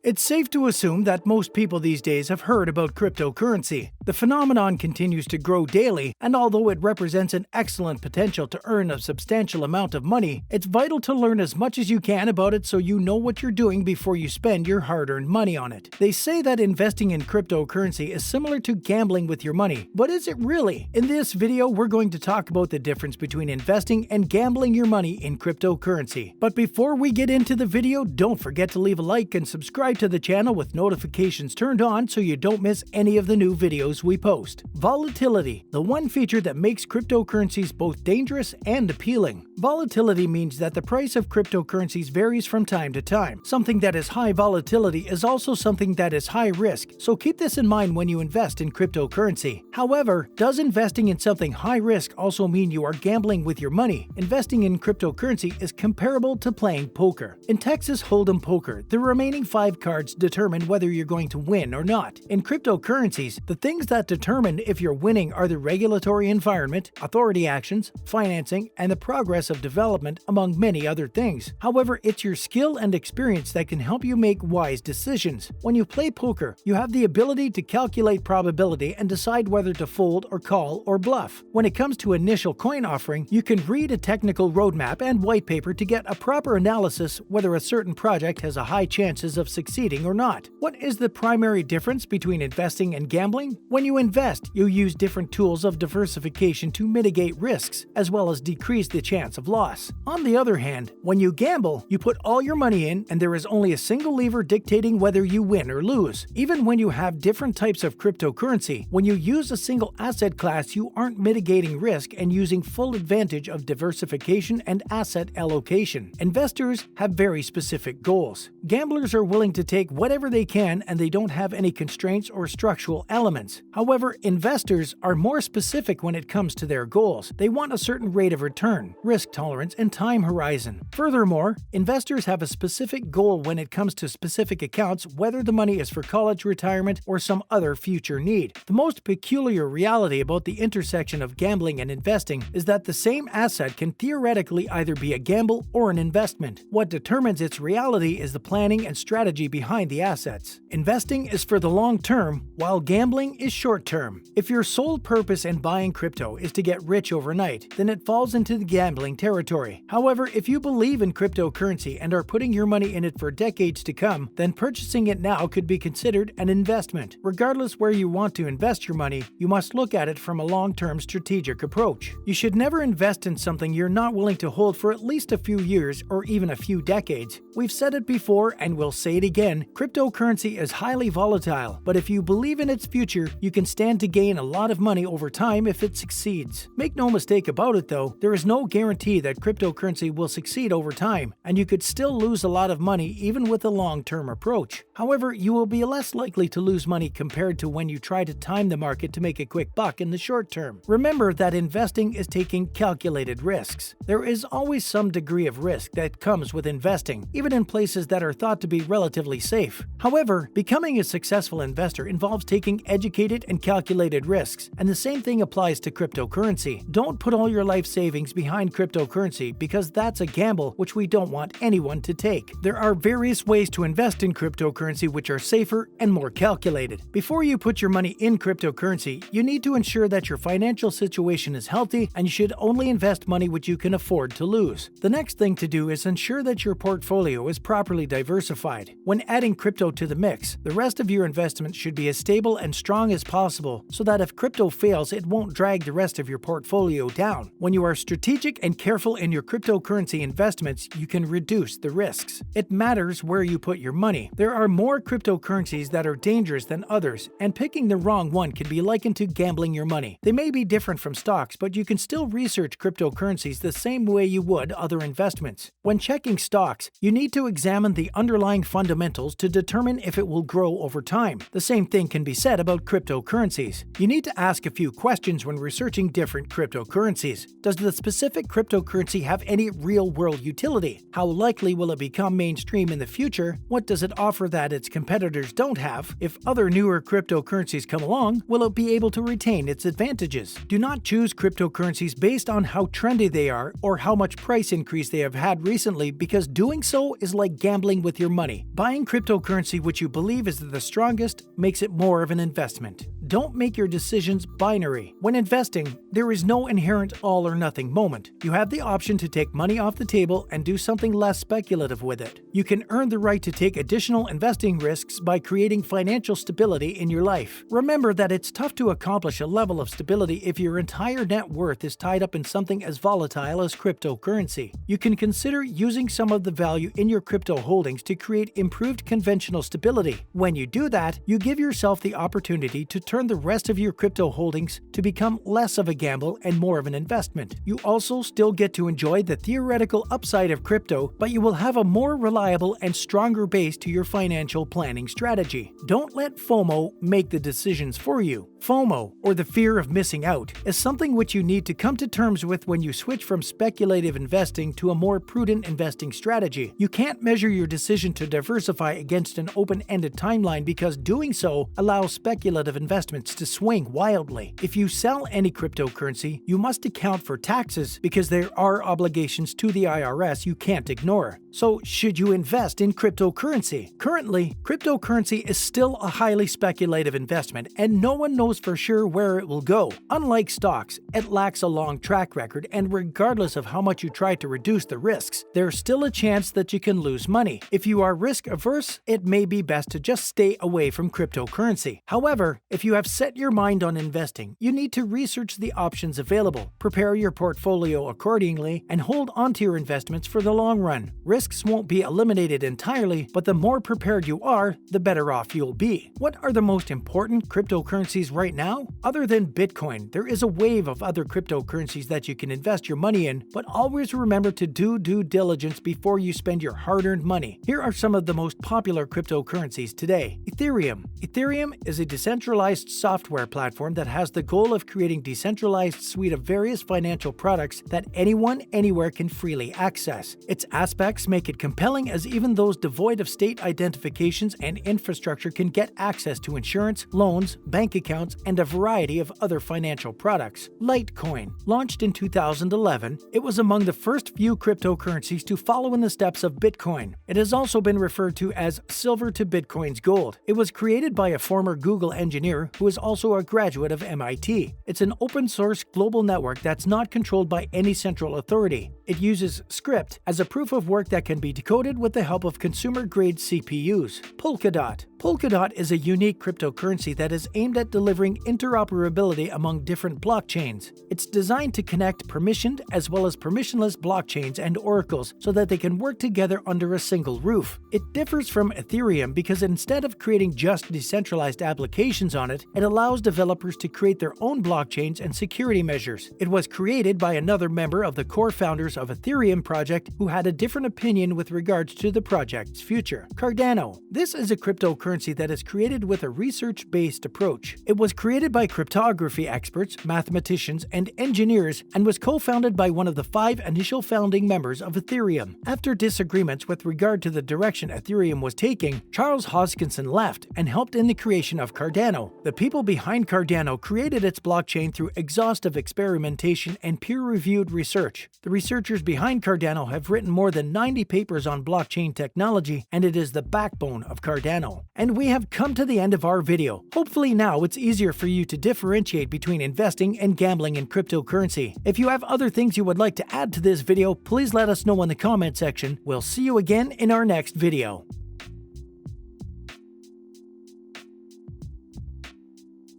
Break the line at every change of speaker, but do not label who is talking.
It's safe to assume that most people these days have heard about cryptocurrency. The phenomenon continues to grow daily, and although it represents an excellent potential to earn a substantial amount of money, it's vital to learn as much as you can about it so you know what you're doing before you spend your hard-earned money on it. They say that investing in cryptocurrency is similar to gambling with your money, but is it really? In this video, we're going to talk about the difference between investing and gambling your money in cryptocurrency. But before we get into the video, don't forget to leave a like and subscribe to the channel with notifications turned on so you don't miss any of the new videos we post. Volatility, the one feature that makes cryptocurrencies both dangerous and appealing. Volatility means that the price of cryptocurrencies varies from time to time. Something that is high volatility is also something that is high risk, so keep this in mind when you invest in cryptocurrency. However, does investing in something high risk also mean you are gambling with your money? Investing in cryptocurrency is comparable to playing poker. In Texas Hold'em poker, the remaining 5 cards determine whether you're going to win or not. In cryptocurrencies, the things that determine if you're winning are the regulatory environment, authority actions, financing, and the progress of development, among many other things. However, it's your skill and experience that can help you make wise decisions. When you play poker, you have the ability to calculate probability and decide whether to fold or call or bluff. When it comes to initial coin offering, you can read a technical roadmap and white paper to get a proper analysis whether a certain project has a high chances of succeeding or not. What is the primary difference between investing and gambling? When you invest, you use different tools of diversification to mitigate risks, as well as decrease the chance of loss. On the other hand, when you gamble, you put all your money in and there is only a single lever dictating whether you win or lose. Even when you have different types of cryptocurrency, when you use a single asset class, you aren't mitigating risk and using full advantage of diversification and asset allocation. Investors have very specific goals. Gamblers are willing to take whatever they can and they don't have any constraints or structural elements. However, investors are more specific when it comes to their goals. They want a certain rate of return, risk tolerance, and time horizon. Furthermore, investors have a specific goal when it comes to specific accounts, whether the money is for college, retirement, or some other future need. The most peculiar reality about the intersection of gambling and investing is that the same asset can theoretically either be a gamble or an investment. What determines its reality is the planning and strategy behind the assets. Investing is for the long term, while gambling is short term. If your sole purpose in buying crypto is to get rich overnight, then it falls into the gambling territory. However, if you believe in cryptocurrency and are putting your money in it for decades to come, then purchasing it now could be considered an investment. Regardless where you want to invest your money, you must look at it from a long-term strategic approach. You should never invest in something you're not willing to hold for at least a few years or even a few decades. We've said it before and we'll say it again, cryptocurrency is highly volatile, but if you believe in its future, you can stand to gain a lot of money over time if it succeeds. Make no mistake about it though, there is no guarantee that cryptocurrency will succeed over time, and you could still lose a lot of money even with a long-term approach. However, you will be less likely to lose money compared to when you try to time the market to make a quick buck in the short term. Remember that investing is taking calculated risks. There is always some degree of risk that comes with investing, even in places that are thought to be relatively safe. However, becoming a successful investor involves taking educated and calculated risks, and the same thing applies to cryptocurrency. Don't put all your life savings behind cryptocurrency because that's a gamble which we don't want anyone to take. There are various ways to invest in cryptocurrency which are safer and more calculated. Before you put your money in cryptocurrency, you need to ensure that your financial situation is healthy and you should only invest money which you can afford to lose. The next thing to do is ensure that your portfolio is properly diversified. When adding crypto to the mix, the rest of your investment should be as stable and strong as possible so that if crypto fails, it won't drag the rest of your portfolio down. When you are strategic and careful in your cryptocurrency investments, you can reduce the risks. It matters where you put your money. There are more cryptocurrencies that are dangerous than others, and picking the wrong one can be likened to gambling your money. They may be different from stocks, but you can still research cryptocurrencies the same way you would other investments. When checking stocks, you need to examine the underlying fundamentals to determine if it will grow over time. The same thing can be said about cryptocurrencies. You need to ask a few questions when researching different cryptocurrencies. Does the specific cryptocurrency have any real-world utility? How likely will it become mainstream in the future? What does it offer that its competitors don't have? If other newer cryptocurrencies come along, will it be able to retain its advantages? Do not choose cryptocurrencies based on how trendy they are or how much price increase they have had recently, because doing so FOMO is like gambling with your money. Buying cryptocurrency which you believe is the strongest makes it more of an investment. Don't make your decisions binary. When investing, there is no inherent all-or-nothing moment. You have the option to take money off the table and do something less speculative with it. You can earn the right to take additional investing risks by creating financial stability in your life. Remember that it's tough to accomplish a level of stability if your entire net worth is tied up in something as volatile as cryptocurrency. You can consider using some of the value in your crypto holdings to create improved conventional stability. When you do that, you give yourself the opportunity to turn the rest of your crypto holdings to become less of a gamble and more of an investment. You also still get to enjoy the theoretical upside of crypto, but you will have a more reliable and stronger base to your financial planning strategy. Don't let FOMO make the decisions for you. FOMO, or the fear of missing out, is something which you need to come to terms with when you switch from speculative investing to a more prudent investing strategy. You can't measure your decision to diversify against an open-ended timeline because doing so allows speculative investments to swing wildly. If you sell any cryptocurrency, you must account for taxes because there are obligations to the IRS you can't ignore. So, should you invest in cryptocurrency? Currently, cryptocurrency is still a highly speculative investment, and no one knows for sure where it will go. Unlike stocks, it lacks a long track record, and regardless of how much you try to reduce the risks, there's still a chance that you can lose money. If you are risk-averse, it may be best to just stay away from cryptocurrency. However, if you have set your mind on investing, you need to research the options available, prepare your portfolio accordingly, and hold onto your investments for the long run. Risks won't be eliminated entirely, but the more prepared you are, the better off you'll be. What are the most important cryptocurrencies right now? Other than Bitcoin, there is a wave of other cryptocurrencies that you can invest your money in, but always remember to do due diligence before you spend your hard-earned money. Here are some of the most popular cryptocurrencies today. Ethereum. Ethereum is a decentralized software platform that has the goal of creating a decentralized suite of various financial products that anyone, anywhere can freely access. Its aspects make it compelling as even those devoid of state identifications and infrastructure can get access to insurance, loans, bank accounts, and a variety of other financial products. Litecoin. Launched in 2011, it was among the first few cryptocurrencies to follow in the steps of Bitcoin. It has also been referred to as silver to Bitcoin's gold. It was created by a former Google engineer who is also a graduate of MIT. It's an open-source global network that's not controlled by any central authority. It uses Scrypt as a proof of work that can be decoded with the help of consumer-grade CPUs. Polkadot. Polkadot is a unique cryptocurrency that is aimed at delivering interoperability among different blockchains. It's designed to connect permissioned as well as permissionless blockchains and oracles so that they can work together under a single roof. It differs from Ethereum because instead of creating just decentralized applications on it, it allows developers to create their own blockchains and security measures. It was created by another member of the core founders of Ethereum project who had a different opinion with regards to the project's future. Cardano. This is a cryptocurrency that is created with a research-based approach. It was created by cryptography experts, mathematicians, and engineers and was co-founded by one of the 5 initial founding members of Ethereum. After disagreements with regard to the direction Ethereum was taking, Charles Hoskinson left and helped in the creation of Cardano. The people behind Cardano created its blockchain through exhaustive experimentation and peer-reviewed research. The researchers behind Cardano have written more than 90 papers on blockchain technology, and it is the backbone of Cardano. And we have come to the end of our video. Hopefully now it's easier for you to differentiate between investing and gambling in cryptocurrency. If you have other things you would like to add to this video, please let us know in the comment section. We'll see you again in our next video.